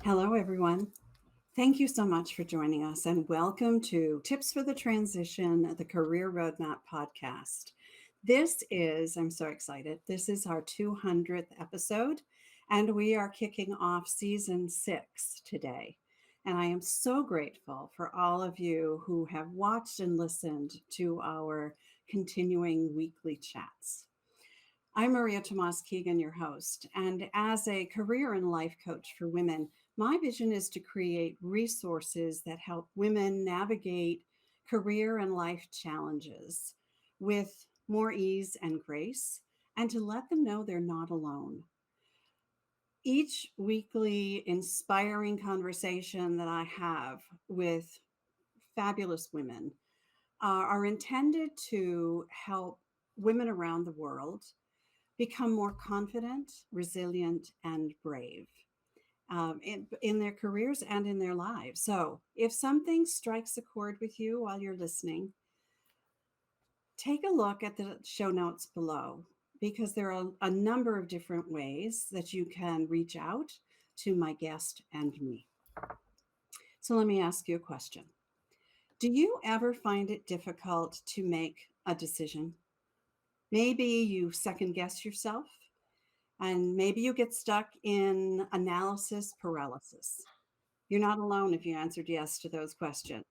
Hello, everyone. Thank you so much for joining us and welcome to Tips for the Transition, the Career Roadmap podcast. I'm so excited. This is our 200th episode, and we are kicking off season 6 today. And I am so grateful for all of you who have watched and listened to our continuing weekly chats. I'm Maria Tomás-Keegan, your host, and as a career and life coach for women, my vision is to create resources that help women navigate career and life challenges with more ease and grace, and to let them know they're not alone. Each weekly inspiring conversation that I have with fabulous women are intended to help women around the world become more confident, resilient, and brave in their careers and in their lives. So, if something strikes a chord with you while you're listening, take a look at the show notes below because there are a number of different ways that you can reach out to my guest and me. So, let me ask you a question. Do you ever find it difficult to make a decision? Maybe you second guess yourself. And maybe you get stuck in analysis paralysis. You're not alone if you answered yes to those questions,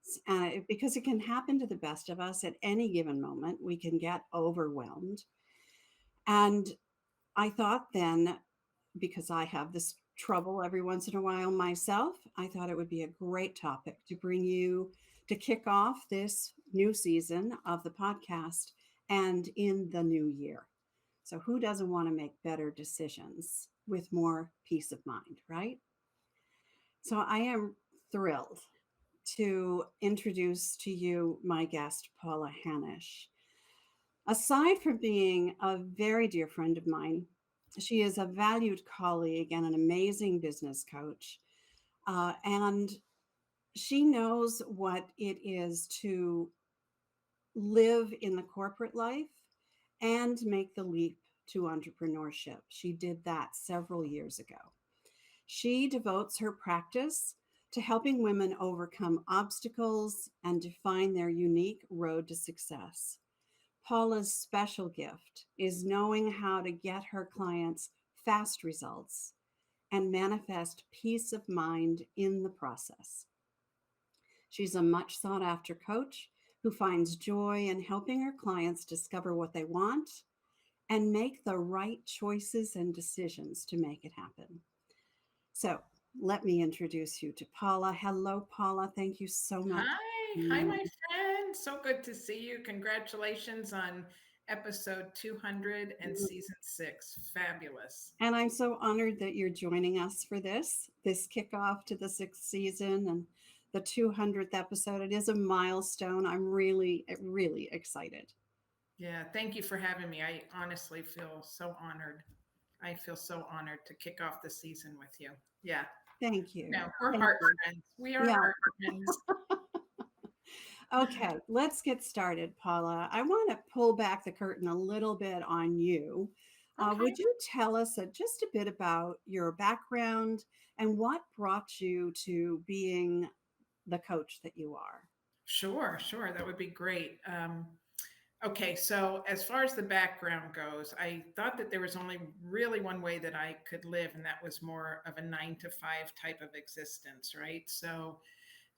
because it can happen to the best of us at any given moment. We can get overwhelmed. And I thought then, because I have this trouble every once in a while myself, I thought it would be a great topic to bring you to kick off this new season of the podcast and in the new year. So, who doesn't want to make better decisions with more peace of mind, right? So, I am thrilled to introduce to you my guest, Paula Hannasch. Aside from being a very dear friend of mine, she is a valued colleague and an amazing business coach. And she knows what it is to live in the corporate life and make the leap to entrepreneurship. She did that several years ago. She devotes her practice to helping women overcome obstacles and define their unique road to success. Paula's special gift is knowing how to get her clients fast results and manifest peace of mind in the process. She's a much sought after coach who finds joy in helping her clients discover what they want and make the right choices and decisions to make it happen. So let me introduce you to Paula. Hello, Paula. Thank you so much. Hi, my friend. So good to see you. Congratulations on episode 200 and season 6. Fabulous. And I'm so honored that you're joining us for this kickoff to the 6th season and the 200th episode. It is a milestone. I'm really, really excited. Yeah, thank you for having me. I honestly feel so honored. I feel so honored to kick off the season with you. Yeah. Thank you. No, we're Thank heart you. friends. We are Yeah. heart friends. Okay, let's get started, Paula. I want to pull back the curtain a little bit on you. Okay. Would you tell us just a bit about your background and what brought you to being the coach that you are? Sure. That would be great. Okay, so as far as the background goes, I thought that there was only really one way that I could live, and that was more of a 9 to 5 type of existence, right? So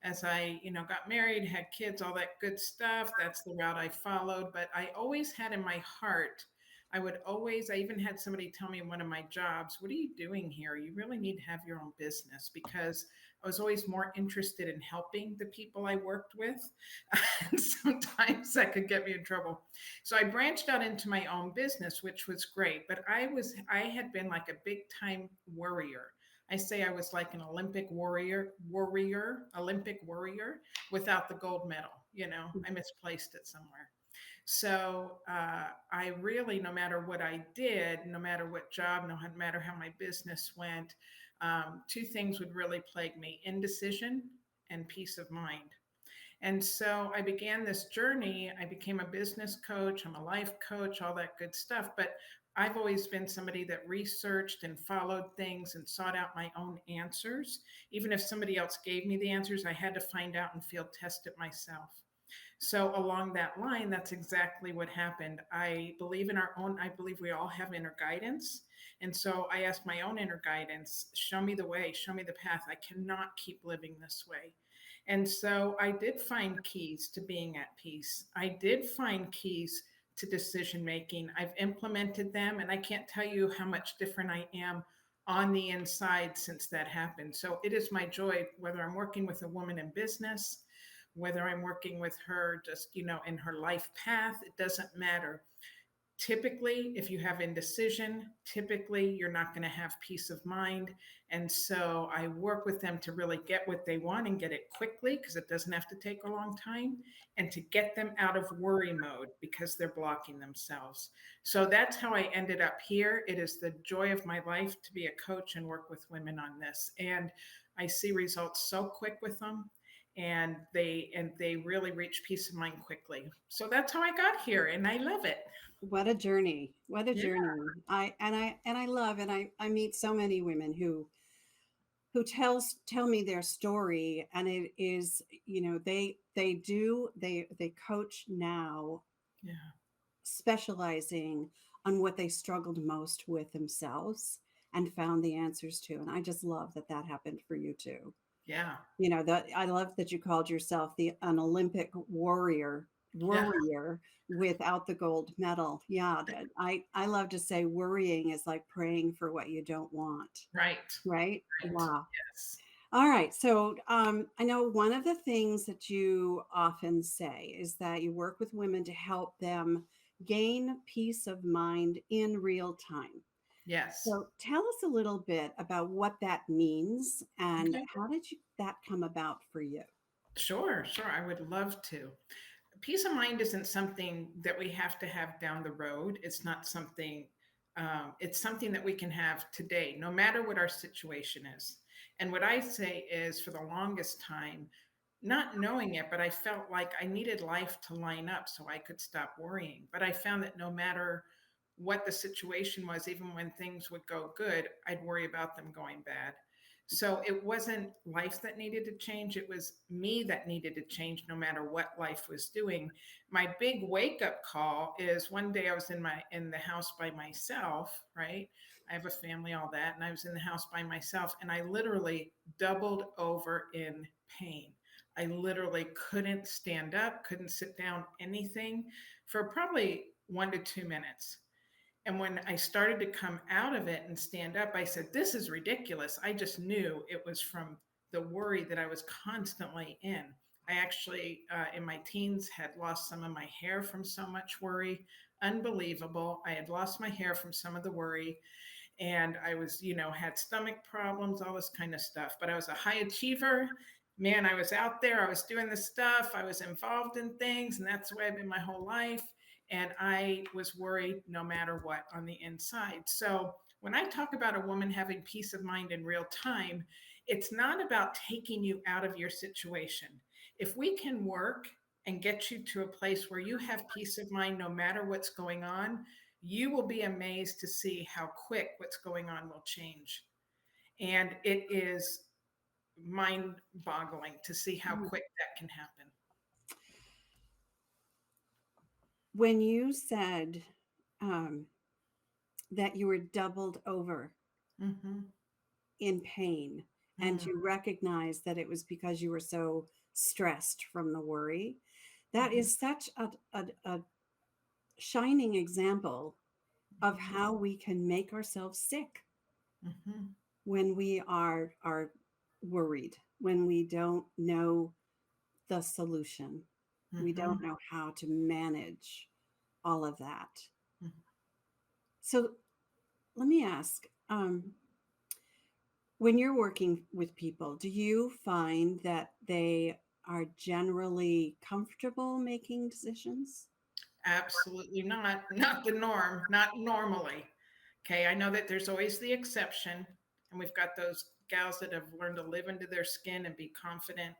as I, got married, had kids, all that good stuff, that's the route I followed. But I always had in my heart, I even had somebody tell me in one of my jobs, what are you doing here? You really need to have your own business, because I was always more interested in helping the people I worked with. And sometimes that could get me in trouble. So I branched out into my own business, which was great. But I had been like a big time worrier. I say I was like an Olympic warrior without the gold medal. I misplaced it somewhere. So I really, no matter what I did, no matter what job, no matter how my business went, two things would really plague me: indecision and peace of mind. And so I began this journey. I became a business coach, I'm a life coach, all that good stuff. But I've always been somebody that researched and followed things and sought out my own answers. Even if somebody else gave me the answers, I had to find out and field test it myself. So along that line, that's exactly what happened. I believe we all have inner guidance. And so I asked my own inner guidance, show me the way, show me the path. I cannot keep living this way. And so I did find keys to being at peace. I did find keys to decision making. I've implemented them, and I can't tell you how much different I am on the inside since that happened. So it is my joy, whether I'm working with a woman in business, whether I'm working with her just, in her life path, it doesn't matter. Typically, if you have indecision, typically you're not going to have peace of mind. And so I work with them to really get what they want and get it quickly because it doesn't have to take a long time, and to get them out of worry mode because they're blocking themselves. So that's how I ended up here. It is the joy of my life to be a coach and work with women on this. And I see results so quick with them, and they really reach peace of mind quickly. So that's how I got here, and I love it. What a journey. What a Yeah. journey. I love, and I meet so many women who tell me their story, and it is, they coach now, Yeah. specializing on what they struggled most with themselves and found the answers to. And I just love that that happened for you too. Yeah. That I love that you called yourself an Olympic Yeah. warrior without the gold medal. Yeah, I love to say worrying is like praying for what you don't want, Right. right? Right. Wow. Yes. All right. So I know one of the things that you often say is that you work with women to help them gain peace of mind in real time. Yes. So tell us a little bit about what that means and Okay. how did that come about for you? Sure. Sure. I would love to. Peace of mind isn't something that we have to have down the road. It's not something, it's something that we can have today, no matter what our situation is. And what I say is, for the longest time, not knowing it, but I felt like I needed life to line up so I could stop worrying. But I found that no matter what the situation was, even when things would go good, I'd worry about them going bad. So it wasn't life that needed to change. It was me that needed to change no matter what life was doing. My big wake up call is one day I was in the house by myself, right? I have a family, all that, and I was in the house by myself, and I literally doubled over in pain. I literally couldn't stand up, couldn't sit down, anything for probably 1 to 2 minutes. And when I started to come out of it and stand up, I said, this is ridiculous. I just knew it was from the worry that I was constantly in. I actually, in my teens, had lost some of my hair from so much worry. Unbelievable. I had lost my hair from some of the worry. And I was, had stomach problems, all this kind of stuff. But I was a high achiever. Man, I was out there. I was doing this stuff. I was involved in things. And that's the way I've been my whole life. And I was worried no matter what on the inside. So when I talk about a woman having peace of mind in real time, it's not about taking you out of your situation. If we can work and get you to a place where you have peace of mind no matter what's going on, you will be amazed to see how quick what's going on will change. And it is mind boggling to see how Mm. quick that can happen. When you said um, that you were doubled over Mm-hmm. in pain and Mm-hmm. you recognized that it was because you were so stressed from the worry, that is such a shining example of how we can make ourselves sick Mm-hmm. when we are worried, when we don't know the solution, we Mm-hmm. don't know how to manage all of that. Mm-hmm. So let me ask, when you're working with people, do you find that they are generally comfortable making decisions? Absolutely not. Not the norm, not normally. Okay. I know that there's always the exception, and we've got those gals that have learned to live into their skin and be confident.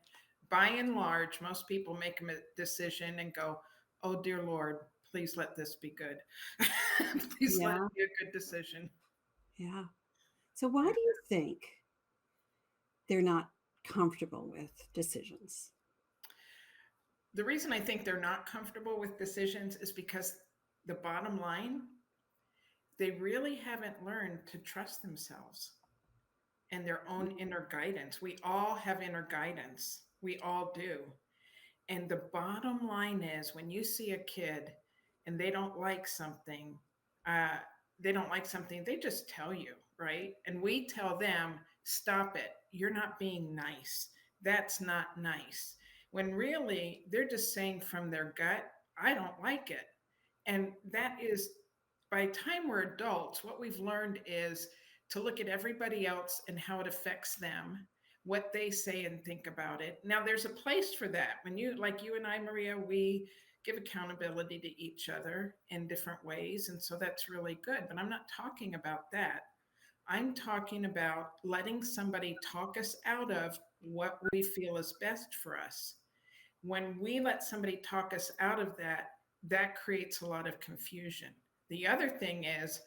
By and large, most people make a decision and go, oh, dear Lord, please let this be good. Please let it Yeah. be a good decision. Yeah. So why do you think they're not comfortable with decisions? The reason I think they're not comfortable with decisions is because the bottom line, they really haven't learned to trust themselves and their own inner guidance. We all have inner guidance. We all do. And the bottom line is when you see a kid and uh, they don't like something, they just tell you, right? And we tell them, stop it. You're not being nice. That's not nice. When really they're just saying from their gut, I don't like it. And that is, by the time we're adults, what we've learned is to look at everybody else and how it affects them, what they say and think about it. Now, there's a place for that. When you, like you and I, Maria, we give accountability to each other in different ways. And so that's really good. But I'm not talking about that. I'm talking about letting somebody talk us out of what we feel is best for us. When we let somebody talk us out of that, that creates a lot of confusion. The other thing is,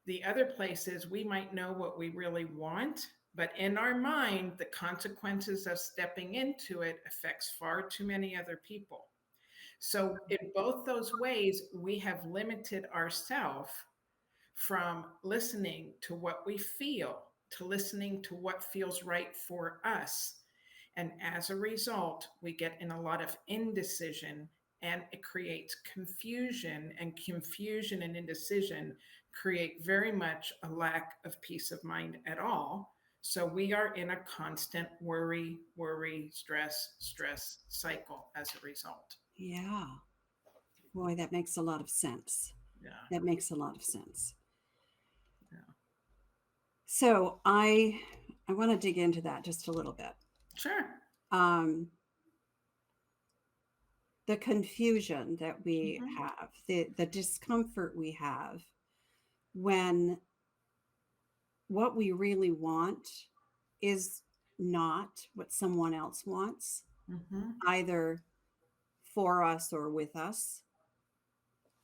the other place is we might know what we really want, but in our mind, the consequences of stepping into it affects far too many other people. So in both those ways, we have limited ourselves from listening to what we feel to listening to what feels right for us. And as a result, we get in a lot of indecision and it creates confusion, and confusion and indecision create very much a lack of peace of mind at all. So we are in a constant worry, stress cycle as a result. Yeah. Boy, that makes a lot of sense. Yeah. That makes a lot of sense. Yeah. So I want to dig into that just a little bit. Sure. Um, the confusion that we Mm-hmm. have, the discomfort we have when what we really want is not what someone else wants, Mm-hmm. either for us or with us.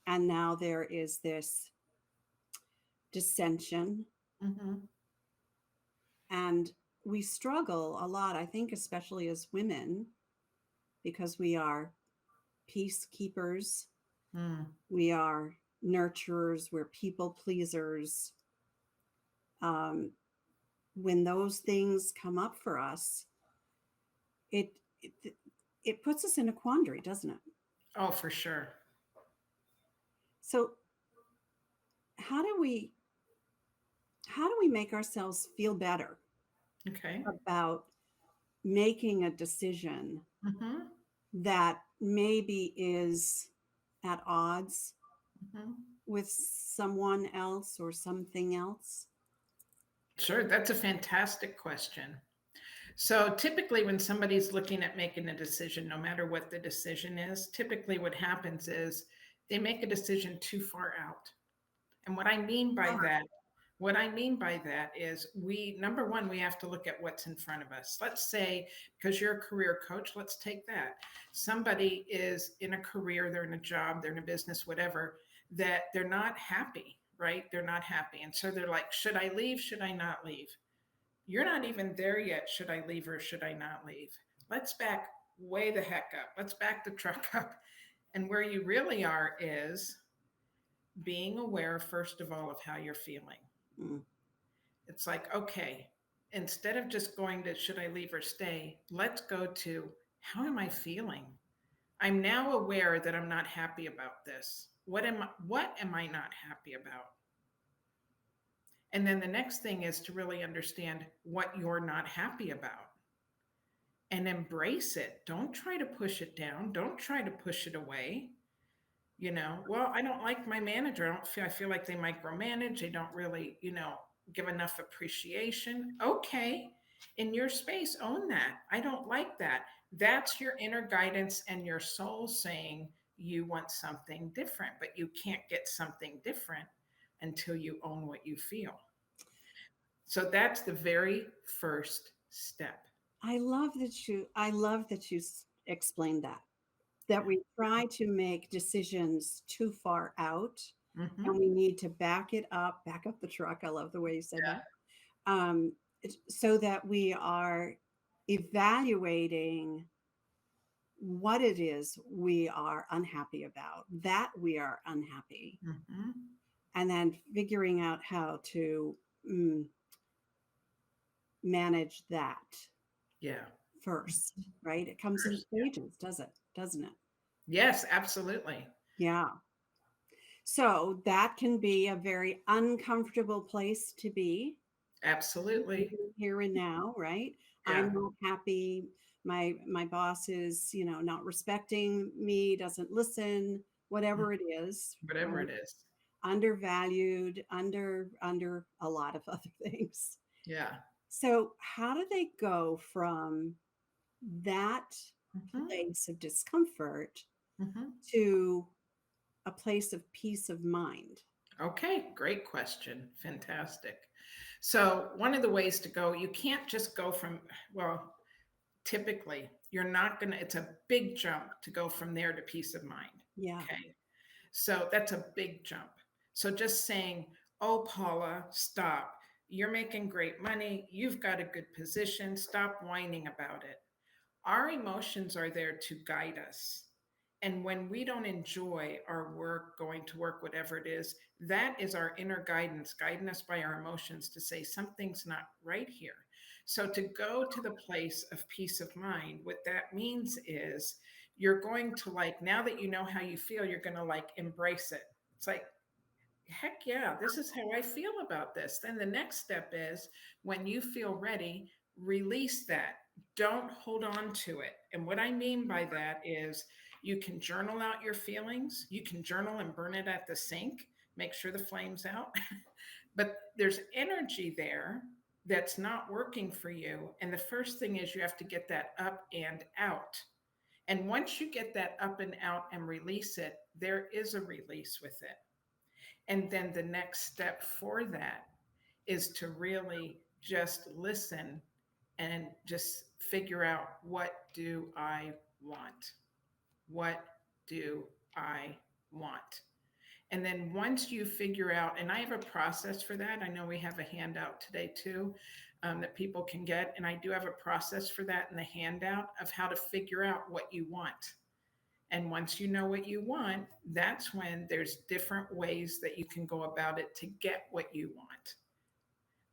And now there is this dissension, Mm-hmm. and we struggle a lot, I think, especially as women, because we are peacekeepers, Mm. we are nurturers, we're people pleasers. Um, when those things come up for us, it, it it puts us in a quandary, doesn't it? Oh, for sure. So how do we make ourselves feel better Okay. about making a decision Mm-hmm. that maybe is at odds Mm-hmm. with someone else or something else? Sure. That's a fantastic question. So typically when somebody's looking at making a decision, no matter what the decision is, typically what happens is they make a decision too far out. And what I mean by that is number one, we have to look at what's in front of us. Let's say, because you're a career coach, let's take that. Somebody is in a career, they're in a job, they're in a business, whatever, that they're not happy, right? They're not happy. And so they're like, should I leave? Should I not leave? You're not even there yet. Should I leave or should I not leave? Let's back way the heck up. Let's back the truck up. And where you really are is being aware, first of all, of how you're feeling. Mm. It's like, okay, instead of just going to should I leave or stay, let's go to how am I feeling? I'm now aware that I'm not happy about this. What am I not happy about? And then the next thing is to really understand what you're not happy about and embrace it. Don't try to push it down. Don't try to push it away. Well, I don't like my manager. I feel like they micromanage. They don't really, give enough appreciation. Okay. In your space, own that. I don't like that. That's your inner guidance and your soul saying you want something different, but you can't get something different until you own what you feel. So that's the very first step. I love that you explained that. that we try to make decisions too far out, and Hmm. we need to back up the truck. I love the way you said Yeah. that. So that we are evaluating what it is we are unhappy about, that we are unhappy, Hmm. and then figuring out how to mm, manage that Yeah. first, right? It comes in First. Yeah. stages, doesn't it? Yes, absolutely. Yeah. So that can be a very uncomfortable place to be Absolutely. here and now, right? Yeah. I'm not happy. My boss is, not respecting me, doesn't listen, Mm. whatever it is, Whatever right? it is. Undervalued, under a lot of other things. Yeah. So how do they go from that Hmm. place of discomfort Hmm. to a place of peace of mind? Okay, great question. Fantastic. So, one of the ways to go, you can't just go from, well, typically, you're not going to, it's a big jump to go from there to peace of mind. Yeah. Okay. So, that's a big jump. So, just saying, oh, Paula, stop. You're making great money. You've got a good position. Stop whining about it. Our emotions are there to guide us. And when we don't enjoy our work, going to work, whatever it is, that is our inner guidance, guiding us by our emotions to say something's not right here. So to go to the place of peace of mind, what that means is you're going to like, now that you know how you feel, you're going to like embrace it. It's like, heck yeah, this is how I feel about this. Then the next step is when you feel ready, release that. Don't hold on to it. And what I mean by that is you can journal out your feelings, you can journal and burn it at the sink, make sure the flame's out. But there's energy there that's not working for you. And the first thing is you have to get that up and out. And once you get that up and out and release it, there is a release with it. And then the next step for that is to really just listen and just figure out, what do I want? What do I want? And then once you figure out, and I have a process for that. I know we have a handout today too, that people can get. And I do have a process for that in the handout of how to figure out what you want. And once you know what you want, that's when there's different ways that you can go about it to get what you want.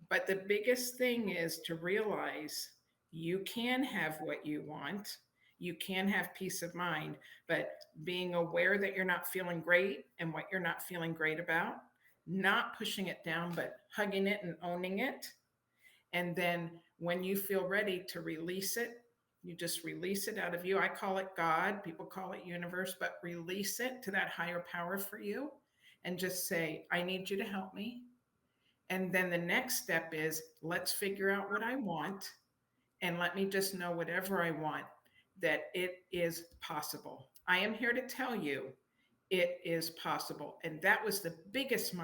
But the biggest thing is to realize you can have what you want. You can have peace of mind, but being aware that you're not feeling great and what you're not feeling great about, not pushing it down, but hugging it and owning it. And then when you feel ready to release it, you just release it out of you. I call it God, people call it universe, but release it to that higher power for you and just say, I need you to help me. And then the next step is let's figure out what I want and let me just know whatever I want that it is possible. I am here to tell you it is possible. And that was the biggest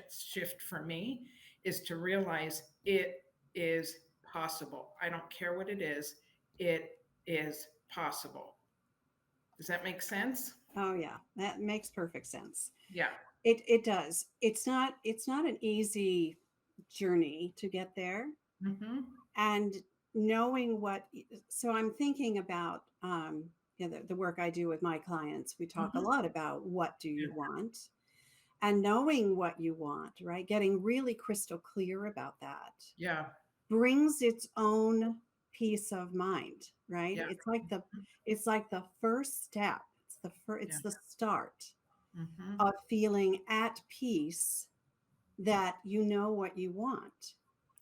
shift for me, is to realize it is possible. I don't care what it is possible. Does that make sense? Oh yeah, that makes perfect sense. Yeah. It does. It's not an easy journey to get there. Hmm. And knowing what, so I'm thinking about the work I do with my clients. We talk a Hmm. lot about what do Yeah. you want, and knowing what you want, right? Getting really crystal clear about that Yeah. brings its own peace of mind, right? Yeah. It's like the first step. Yeah. It's the start Hmm. of feeling at peace, that you know what you want.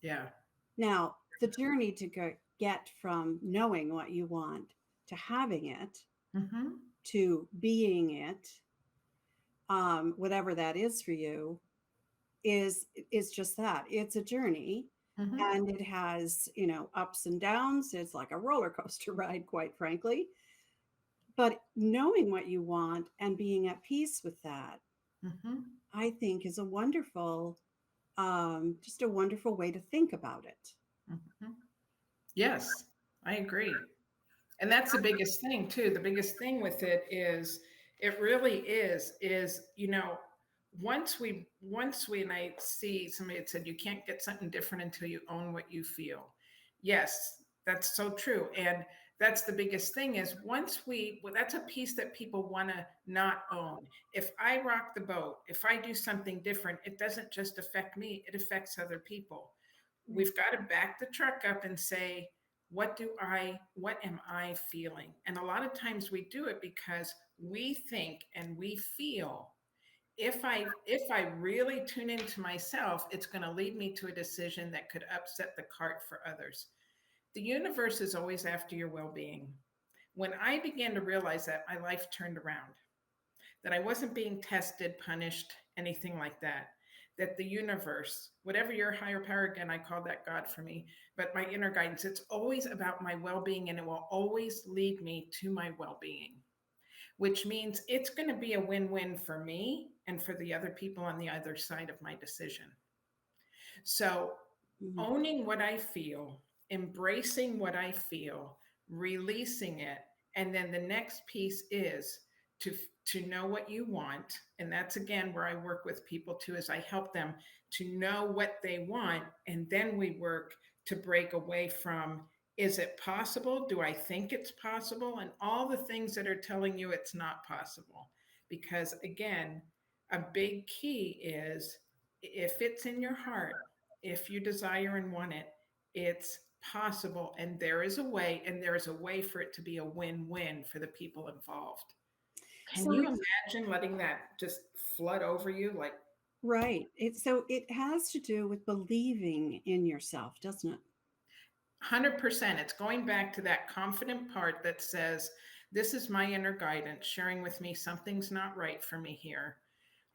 Yeah. Now, the journey to get from knowing what you want to having it Hmm. to being it, whatever that is for you, is just that. It's a journey, Hmm. and it has, ups and downs. It's like a roller coaster ride, quite frankly. But knowing what you want and being at peace with that, Hmm. I think, is just a wonderful way to think about it. Hmm. Yes, I agree. And that's the biggest thing too. The biggest thing with it is, it really is, once we, and I see somebody had said, you can't get something different until you own what you feel. Yes, that's so true. And that's the biggest thing is well, that's a piece that people want to not own. If I rock the boat, if I do something different, it doesn't just affect me, it affects other people. We've got to back the truck up and say, what am I feeling? And a lot of times we do it because we think and we feel, if I really tune into myself, it's going to lead me to a decision that could upset the cart for others. The universe is always after your well-being. When I began to realize that, my life turned around, that I wasn't being tested, punished, anything like that. That the universe, whatever your higher power, again, I call that God for me, but my inner guidance, it's always about my well being, and it will always lead me to my well being, which means it's going to be a win win for me and for the other people on the other side of my decision. So, Mhm. owning what I feel, embracing what I feel, releasing it, and then the next piece is to to know what you want, and that's again where I work with people too, is I help them to know what they want, and then we work to break away from, is it possible? Do I think it's possible? And all the things that are telling you it's not possible. Because again, a big key is, if it's in your heart, if you desire and want it, it's possible. And there is a way, and there is a way for it to be a win win for the people involved. Can So you imagine letting that just flood over you? Like, right. So it has to do with believing in yourself, doesn't it? 100%. It's going back to that confident part that says, this is my inner guidance sharing with me something's not right for me here.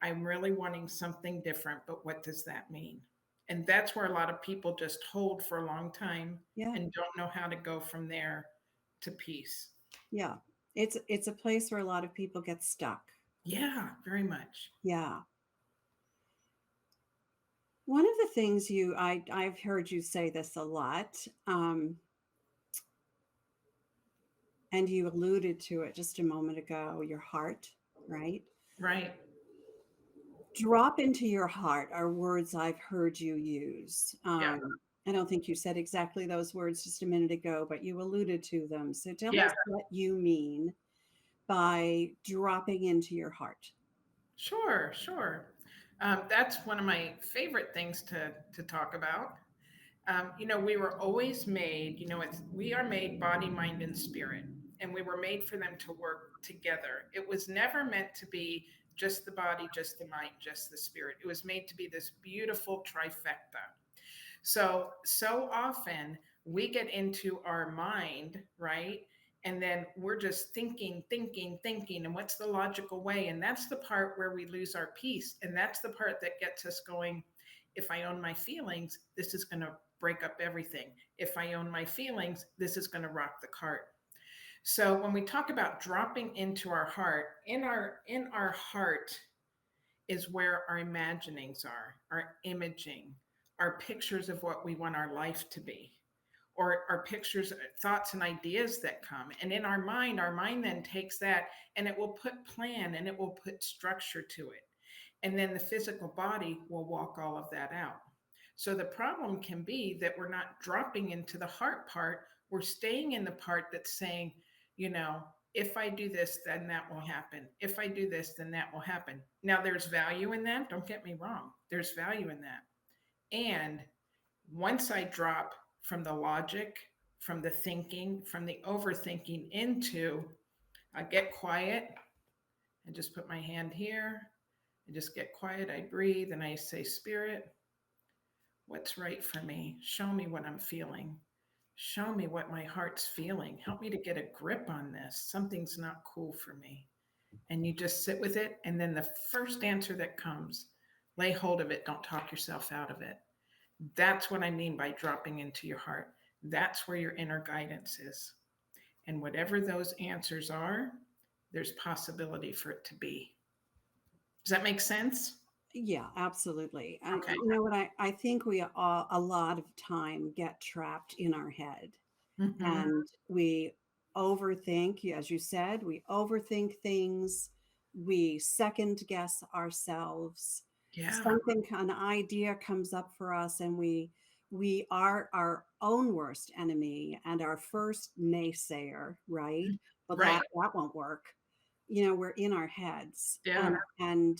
I'm really wanting something different, but what does that mean? And that's where a lot of people just hold for a long time Yeah. and don't know how to go from there to peace. Yeah. It's a place where a lot of people get stuck. Yeah, very much. Yeah. One of the things I've heard you say this a lot, and you alluded to it just a moment ago, your heart, right? Right. Drop into your heart are words I've heard you use. Yeah. I don't think you said exactly those words just a minute ago, but you alluded to them. So tell Yeah. us what you mean by dropping into your heart. Sure. Sure. That's one of my favorite things to talk about. We were always made, we are made body, mind, and spirit, and we were made for them to work together. It was never meant to be just the body, just the mind, just the spirit. It was made to be this beautiful trifecta. So often we get into our mind, right? And then we're just thinking, thinking, thinking. And what's the logical way? And that's the part where we lose our peace. And that's the part that gets us going. If I own my feelings, this is going to break up everything. If I own my feelings, this is going to rock the cart. So when we talk about dropping into our heart, in our heart is where our imaginings are, our imaging, our pictures of what we want our life to be, or our pictures, thoughts, and ideas that come. And in our mind then takes that and it will put plan and it will put structure to it. And then the physical body will walk all of that out. So the problem can be that we're not dropping into the heart part. We're staying in the part that's saying, if I do this, then that will happen. If I do this, then that will happen. Now, there's value in that. Don't get me wrong. There's value in that. And once I drop from the logic, from the thinking, from the overthinking into, I get quiet and just put my hand here and just get quiet. I breathe and I say, Spirit, what's right for me? Show me what I'm feeling. Show me what my heart's feeling. Help me to get a grip on this. Something's not cool for me. And you just sit with it. And then the first answer that comes, lay hold of it. Don't talk yourself out of it. That's what I mean by dropping into your heart. That's where your inner guidance is. And whatever those answers are, there's possibility for it to be. Does that make sense? Yeah, absolutely. Okay. You know what? I think we all, a lot of time get trapped in our head, Mm-hmm. and we overthink, as you said, we overthink things, we second guess ourselves. Yeah. Something, an idea comes up for us, and we are our own worst enemy and our first naysayer, right? Well, Right. that won't work. You know, we're in our heads, Yeah. and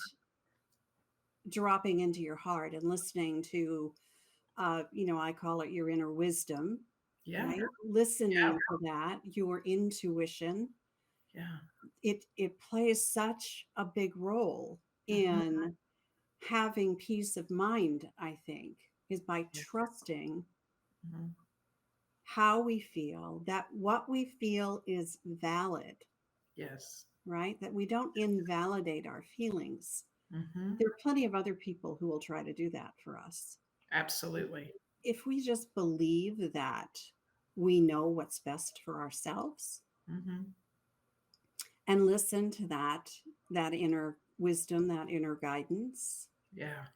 dropping into your heart and listening to, you know, I call it your inner wisdom, Yeah. right? Listening to that, your intuition, Yeah. it plays such a big role Hmm. in having peace of mind, I think, is by Yeah. trusting Hmm. how we feel, that what we feel is valid, Yes. right? That we don't invalidate our feelings. Hmm. There are plenty of other people who will try to do that for us. Absolutely. If we just believe that we know what's best for ourselves Hmm. and listen to that inner wisdom, that inner guidance, Yeah.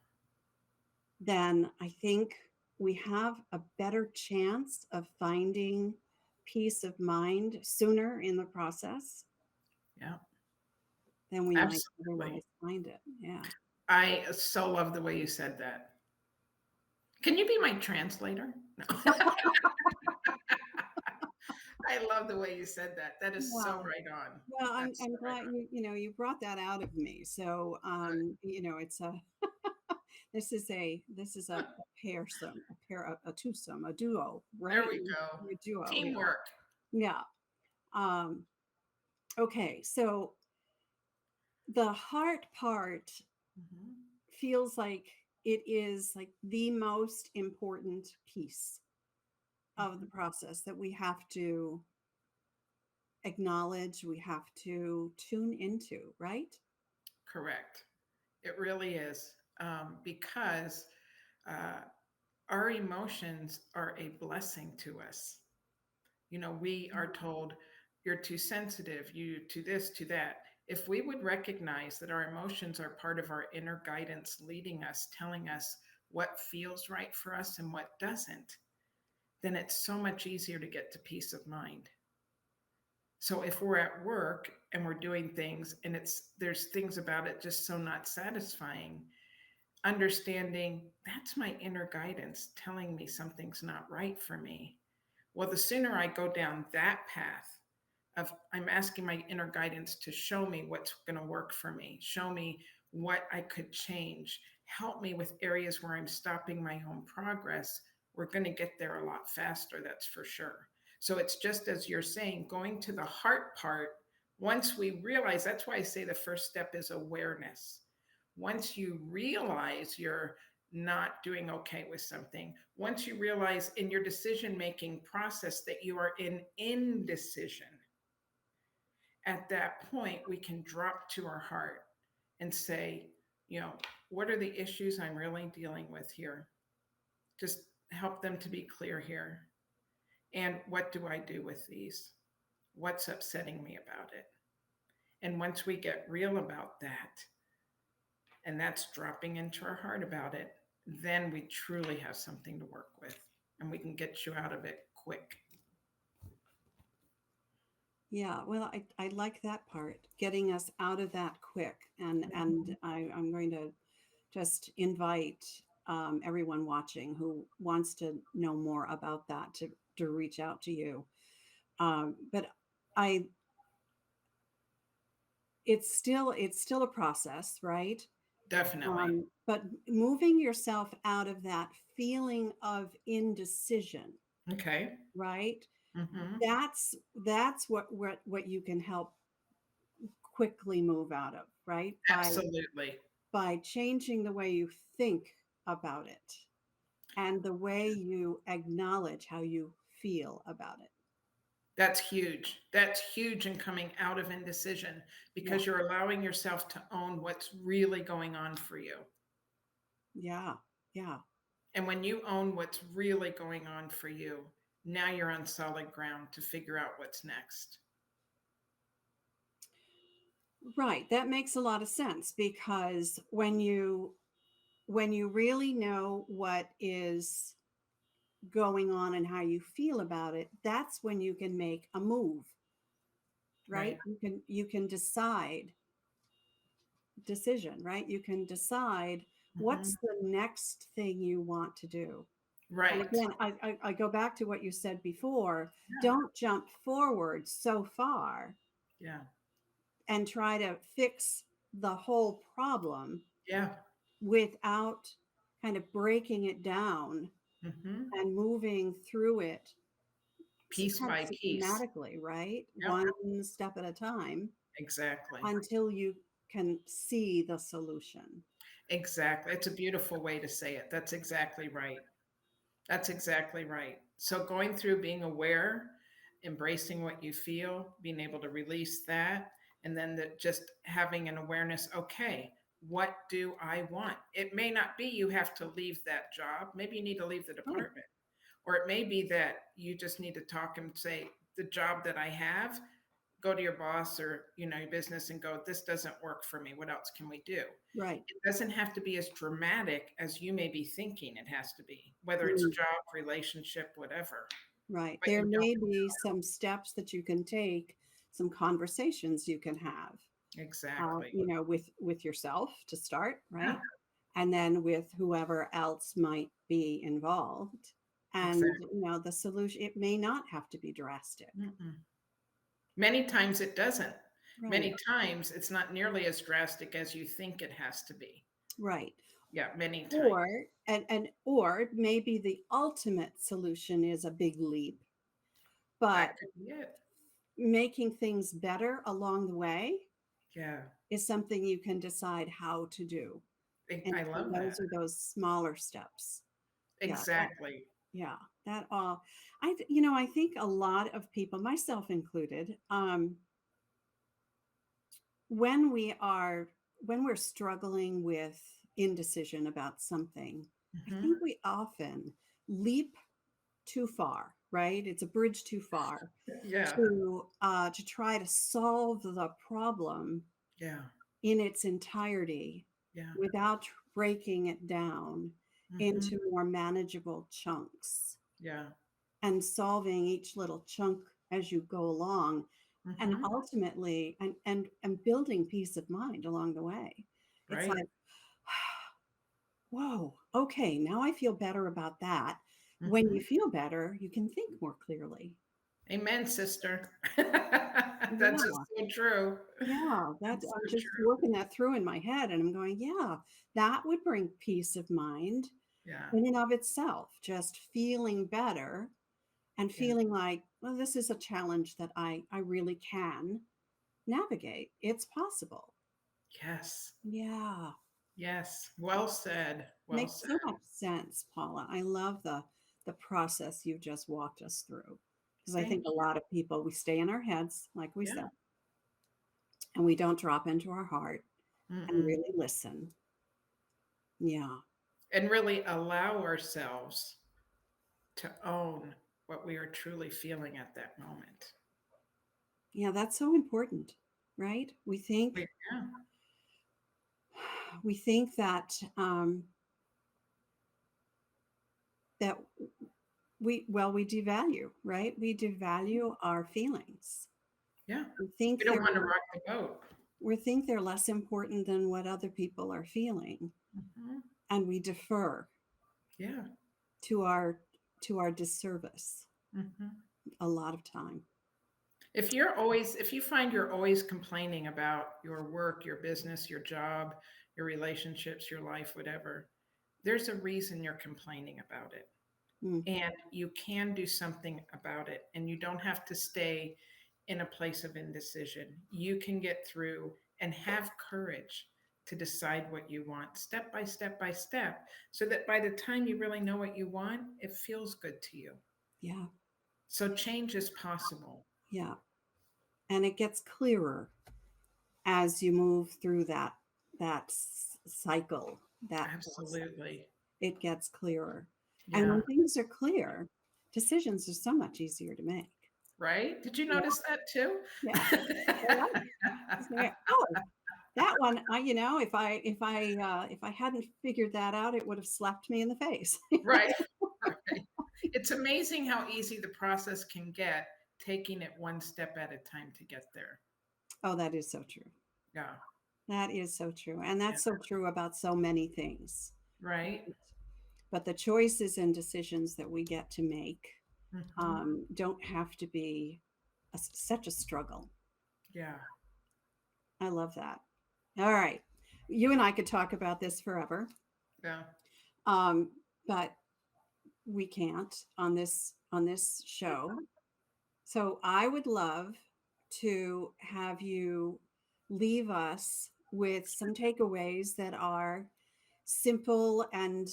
then I think we have a better chance of finding peace of mind sooner in the process Yeah. than we might Absolutely. otherwise find it. Yeah. I so love the way you said that. Can you be my translator? No. I love the way you said that. That is so Wow. right on. Well, That's so I'm right glad on. you brought that out of me. So Good. you know, it's a this is a pairsome, a pair, a twosome, a duo, There right? we go. A duo here. Teamwork. Yeah. Um, okay, so the heart part Hmm. feels like it is like the most important piece of the Hmm. process that we have to acknowledge, we have to tune into, right? Correct. It really is. Because uh, our emotions are a blessing to us. You know, we are told you're too sensitive, you to this, to that. If we would recognize that our emotions are part of our inner guidance, leading us, telling us what feels right for us and what doesn't, then it's so much easier to get to peace of mind. So if we're at work and we're doing things and there's things about it just so not satisfying, understanding that's my inner guidance telling me something's not right for me. Well, the sooner I go down that path of I'm asking my inner guidance to show me what's going to work for me, show me what I could change, help me with areas where I'm stopping my own progress, we're going to get there a lot faster, that's for sure. So it's just as you're saying, going to the heart part, once we realize, that's why I say the first step is awareness. Once you realize you're not doing okay with something, once you realize in your decision making process that you are in indecision, at that point, we can drop to our heart and say, you know, what are the issues I'm really dealing with here? Just help them to be clear here. And what do I do with these? What's upsetting me about it? And once we get real about that, and that's dropping into our heart about it, then we truly have something to work with and we can get you out of it quick. Yeah, well, I like that part, getting us out of that quick. And I'm going to just invite everyone watching who wants to know more about that to reach out to you. But I it's still a process, right? Definitely. But moving yourself out of that feeling of indecision, Okay. right? Hmm. That's what you can help quickly move out of, right? Absolutely. By changing the way you think about it and the way you acknowledge how you feel about it. That's huge. That's huge in coming out of indecision Yeah. because you're allowing yourself to own what's really going on for you. Yeah. Yeah. And when you own what's really going on for you, now you're on solid ground to figure out what's next. Right. That makes a lot of sense because when you really know what is going on and how you feel about it, that's when you can make a move. right? Right. You can decide decision, right? You can decide Hmm. what's the next thing you want to do. And Right. again, I go back to what you said before. Yeah. Don't jump forward so far Yeah. and try to fix the whole problem Yeah. without kind of breaking it down Hmm. and moving through it Piece kind of by piece. systematically, right? Yep. One step at a time Exactly. until you can see the solution. Exactly. It's a beautiful way to say it. That's exactly right. That's exactly right. So going through being aware, embracing what you feel, being able to release that, and then just having an awareness, okay, what do I want? It may not be you have to leave that job. Maybe you need to leave the Right. department. Or it may be that you just need to talk and say, the job that I have, go to your boss or your business and go, this doesn't work for me. What else can we do? Right. It doesn't have to be as dramatic as you may be thinking it has to be, whether it's Mm, job, relationship, whatever. right. But There you don't may be some steps that you can take, some conversations you can have, exactly. with yourself to start, Yeah, right? And then with whoever else might be involved. And, exactly. the solution, it may not have to be drastic. Mm-mm. Many times it doesn't. Right. Many times it's not nearly as drastic as you think it has to be. Right. Yeah, many times. Or maybe the ultimate solution is a big leap, but That could be it. making things better along the way Yeah, is something you can decide how to do. And I so love that. those are those smaller steps. Yeah. Exactly. Yeah. That all I think a lot of people, myself included, when we are when we're struggling with indecision about something, I Hmm. think we often leap too far, right? It's a bridge too far Yeah, to try to solve the problem yeah, in its entirety yeah. without breaking it down Hmm. into more manageable chunks Yeah. and solving each little chunk as you go along, and Hmm. ultimately and building peace of mind along the way. It's Right. like, whoa, okay, now I feel better about that. When Hmm. you feel better, you can think more clearly. Amen, sister. That's just Yeah. so true. Yeah, that's That's I'm so just true. working that through in my head and I'm going, yeah, that would bring peace of mind Yeah, in and of itself, just feeling better and yeah. feeling like, well, this is a challenge that I really can navigate. It's possible. Yes, Yeah. yes. Well said. Well Makes said. so much sense, Paula. I love the process you just walked us through. Because I Thank think a lot of people, we stay in our heads, like we you. said, and we don't drop into our heart Yeah. and Mm-mm. really listen. Yeah. And really allow ourselves to own what we are truly feeling at that moment. Yeah, that's so important, right? We think Yeah, we think that we devalue, right? We devalue our feelings. yeah. We think We don't want to rock the boat. they're less important than what other people are feeling, Hmm. and we defer Yeah. to our disservice Hmm. a lot of time. If you find you're always complaining about your work, your business, your job, your relationships, your life, whatever, there's a reason you're complaining about it. Mm, And you can do something about it. And you don't have to stay in a place of indecision. You can get through and have courage to decide what you want step by step by step, so that by the time you really know what you want, it feels good to you. yeah, So change is possible. yeah, and it gets clearer as you move through that cycle, that process. Absolutely. It gets clearer, and Yeah. when things are clear, decisions are so much easier to make. Right? Did you Yeah, notice that too? yeah. You're right. It's like, oh, that one, if I hadn't figured that out, it would have slapped me in the face. Right. Right. It's amazing how easy the process can get taking it one step at a time to get there. Oh, that is so true. Yeah. That is so true. And Yeah. that's so true about so many things. Right. But the choices and decisions that we get to make Hmm. don't have to be such a struggle. Yeah. I love that. All right. You and I could talk about this forever, Yeah. um, but we can't on this show. So I would love to have you leave us with some takeaways that are simple and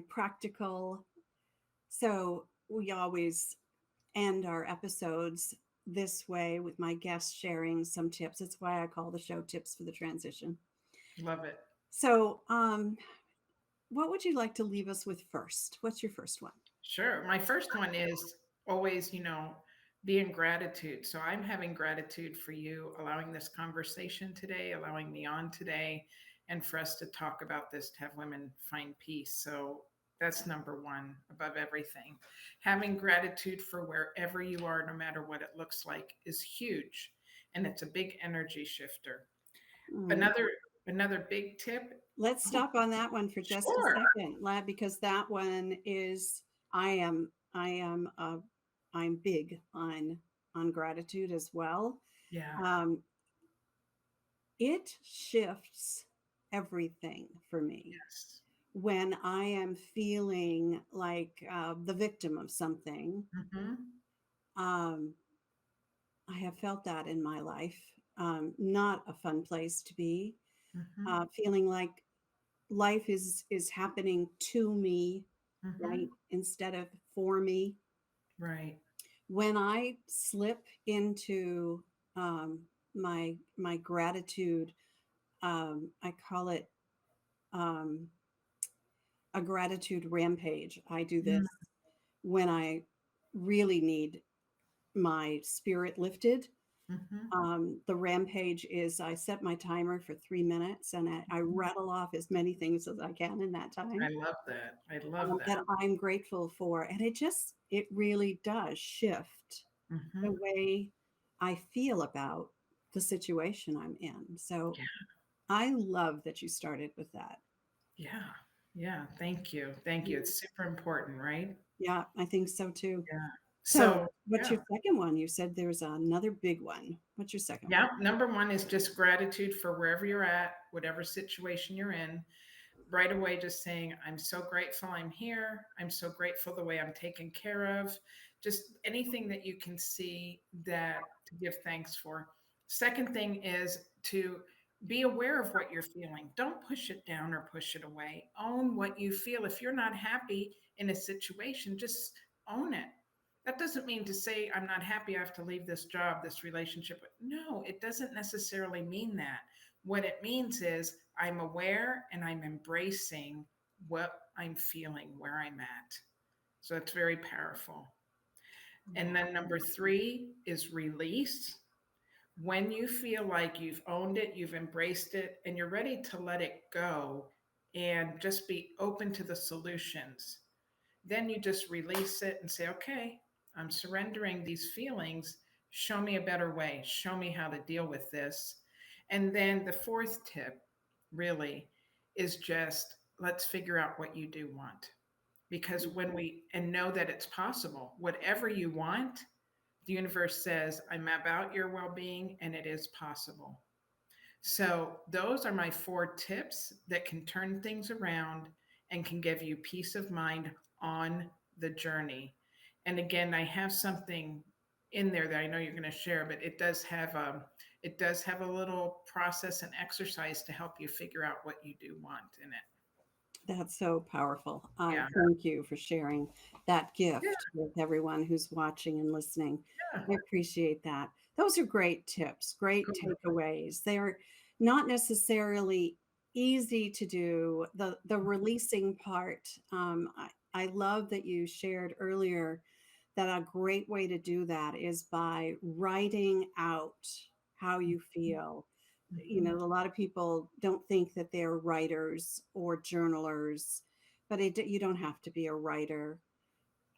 practical. So we always end our episodes this way with my guests sharing some tips. That's why I call the show Tips for the Transition. Love it. So, what would you like to leave us with first? What's your first one? Sure. My first one is always, be in gratitude. So I'm having gratitude for you allowing this conversation today, allowing me on today, and for us to talk about this to have women find peace. So that's number one above everything. Having gratitude for wherever you are, no matter what it looks like, is huge. And it's a big energy shifter. Mm. Another big tip. Let's Oh, stop on that one for just a sure. second, because that one is I am I'm big on gratitude as well. Yeah. Um, it shifts everything for me Yes. when I am feeling like the victim of something. Hmm. Um, I have felt that in my life. Not a fun place to be. Hmm. Feeling like life is happening to me, right, Hmm. instead of for me. Right. When I slip into um, my gratitude, I call it um, a gratitude rampage. I do this when I really need my spirit lifted. Mm-hmm. The rampage is I set my timer for 3 minutes and I rattle off as many things as I can in that I time love that. I love that. that I'm grateful for. And it really does shift Hmm. the way I feel about the situation I'm in. So Yeah. I love that you started with that. Yeah. Yeah. Thank you. Thank you. Mm. It's super important, right? Yeah, I think so too. Yeah. So, So, what's yeah. your second one? You said there's another big one. What's your second one? Yeah. Number one is just gratitude for wherever you're at, whatever situation you're in. Right away, just saying, I'm so grateful I'm here. I'm so grateful the way I'm taken care of. Just anything that you can see that to give thanks for. Second thing is to be aware of what you're feeling. Don't push it down or push it away. Own what you feel. If you're not happy in a situation, just own it. That doesn't mean to say, I'm not happy, I have to leave this job, this relationship. No, it doesn't necessarily mean that. What it means is I'm aware and I'm embracing what I'm feeling, where I'm at. So it's very powerful. And then number three is release. When you feel like you've owned it, you've embraced it, and you're ready to let it go and just be open to the solutions, then you just release it and say, okay, I'm surrendering these feelings. Show me a better way. Show me how to deal with this. And then the fourth tip really is just let's figure out what you do want. Because when we and know that it's possible, whatever you want, the universe says, I'm about your well being and it is possible. So, those are my four tips that can turn things around and can give you peace of mind on the journey. And again, I have something in there that I know you're going to share, but it does have a little process and exercise to help you figure out what you do want in it. That's so powerful. Yeah. Thank you for sharing that Yeah. gift with everyone who's watching and listening. Yeah. I appreciate that. Those are great tips, great Cool. takeaways. They're not necessarily easy to do. The releasing part, I love that you shared earlier that a great way to do that is by writing out how you feel. You Mhm. know, a lot of people don't think that they're writers or journalers, but you don't have to be a writer.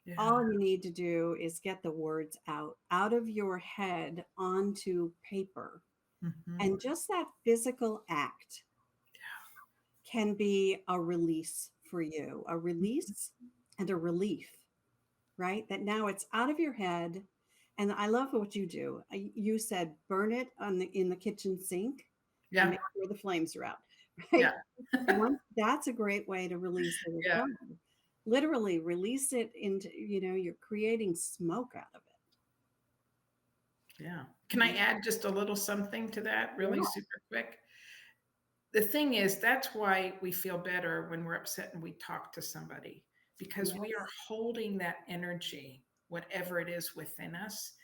Yeah. All you need to do is get the words out of your head onto paper. Hmm. And just that physical act can be a release for you, a release and a relief, right? That now it's out of your head. And I love what you do. You said burn it in the kitchen sink and Yeah. make sure the flames are out, Yeah. right? That's a great way to release it as Yeah. well. Literally release it into, you're creating smoke out of Yeah. Can I it. add just a little something to that, really Yeah. super quick? The thing is, that's why we feel better when we're upset and we talk to somebody, because we are Yes. holding that energy, whatever it is within us.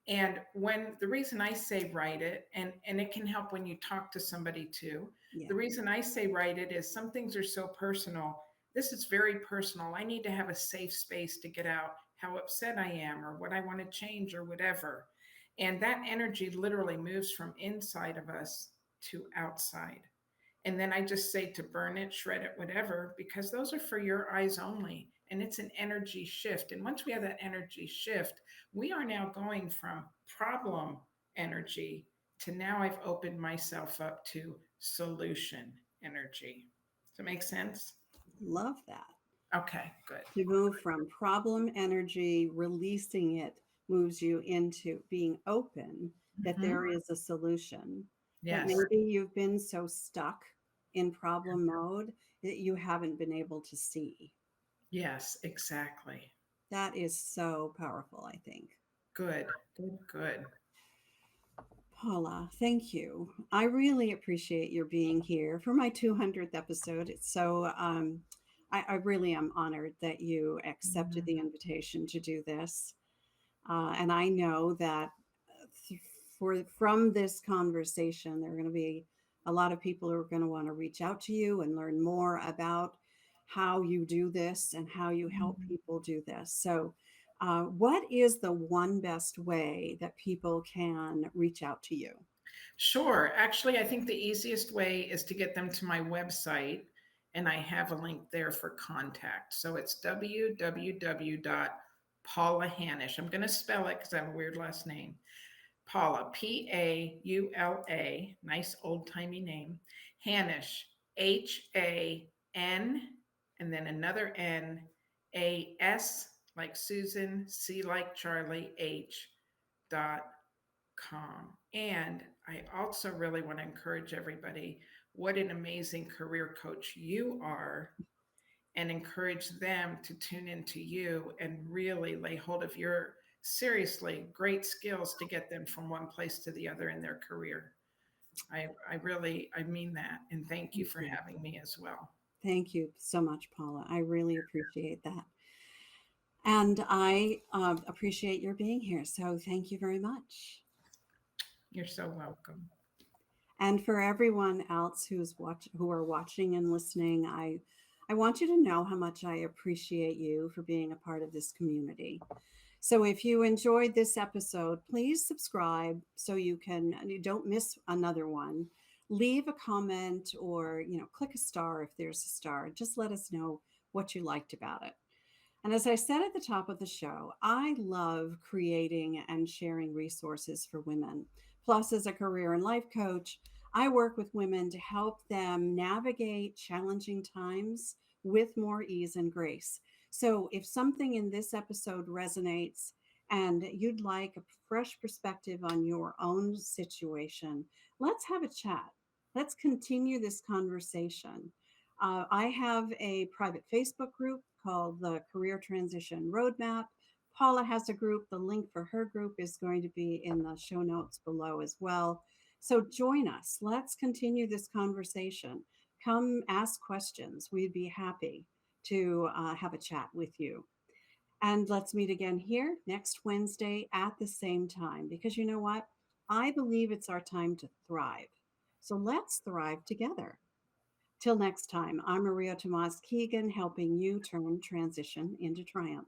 And when the reason I say write it, and it can help when you talk to somebody too. Yeah. The reason I say write it is some things are so personal. This is very personal. I need to have a safe space to get out how upset I am or what I want to change or whatever. And that energy literally moves from inside of us to outside. And then I just say to burn it, shred it, whatever, because those are for your eyes only. And it's an energy shift. And once we have that energy shift, we are now going from problem energy to now I've opened myself up to solution energy. Does that make sense? Love that. Okay, good. To move from problem energy, releasing it moves you into being open that Hmm. there is a solution, that Yes. maybe you've been so stuck in problem mode that you haven't been able to see. Yes, exactly. That is so powerful, I think. Good, good, good. Paula, thank you. I really appreciate your being here for my 200th episode. It's so, I really am honored that you accepted Mhm. the invitation to do this. And I know that th- from this conversation, there are going to be a lot of people who are going to want to reach out to you and learn more about how you do this and how you help Mhm. people do this. So, what is the one best way that people can reach out to you? Sure. Actually, I think the easiest way is to get them to my website, and I have a link there for contact. So it's www.paulahannasch. I'm going to spell it because I have a weird last name. Paula, Paula, nice old timey name. Hannasch, Han, and then another N, A S like Susan, C like Charlie, H.com. And I also really want to encourage everybody what an amazing career coach you are, and encourage them to tune into you and really lay hold of your seriously great skills to get them from one place to the other in their career. I really, I mean that. And thank you Thank for you. having me as well. Thank you so much, Paula. I really appreciate that. And I appreciate your being here. So thank you very much. You're so welcome. And for everyone else who are watching and listening, I want you to know how much I appreciate you for being a part of this community. So if you enjoyed this episode, please subscribe so you don't miss another one. Leave a comment or, click a star if there's a star. Just let us know what you liked about it. And as I said at the top of the show, I love creating and sharing resources for women. Plus, as a career and life coach, I work with women to help them navigate challenging times with more ease and grace. So, if something in this episode resonates and you'd like a fresh perspective on your own situation, let's have a chat. Let's continue this conversation. I have a private Facebook group called the Career Transition Roadmap. Paula has a group. The link for her group is going to be in the show notes below as well. So join us. Let's continue this conversation. Come ask questions. We'd be happy to have a chat with you. And let's meet again here next Wednesday at the same time, because you know what? I believe it's our time to thrive. So let's thrive together. Till next time, I'm Maria Tomás-Keegan, helping you turn transition into triumph.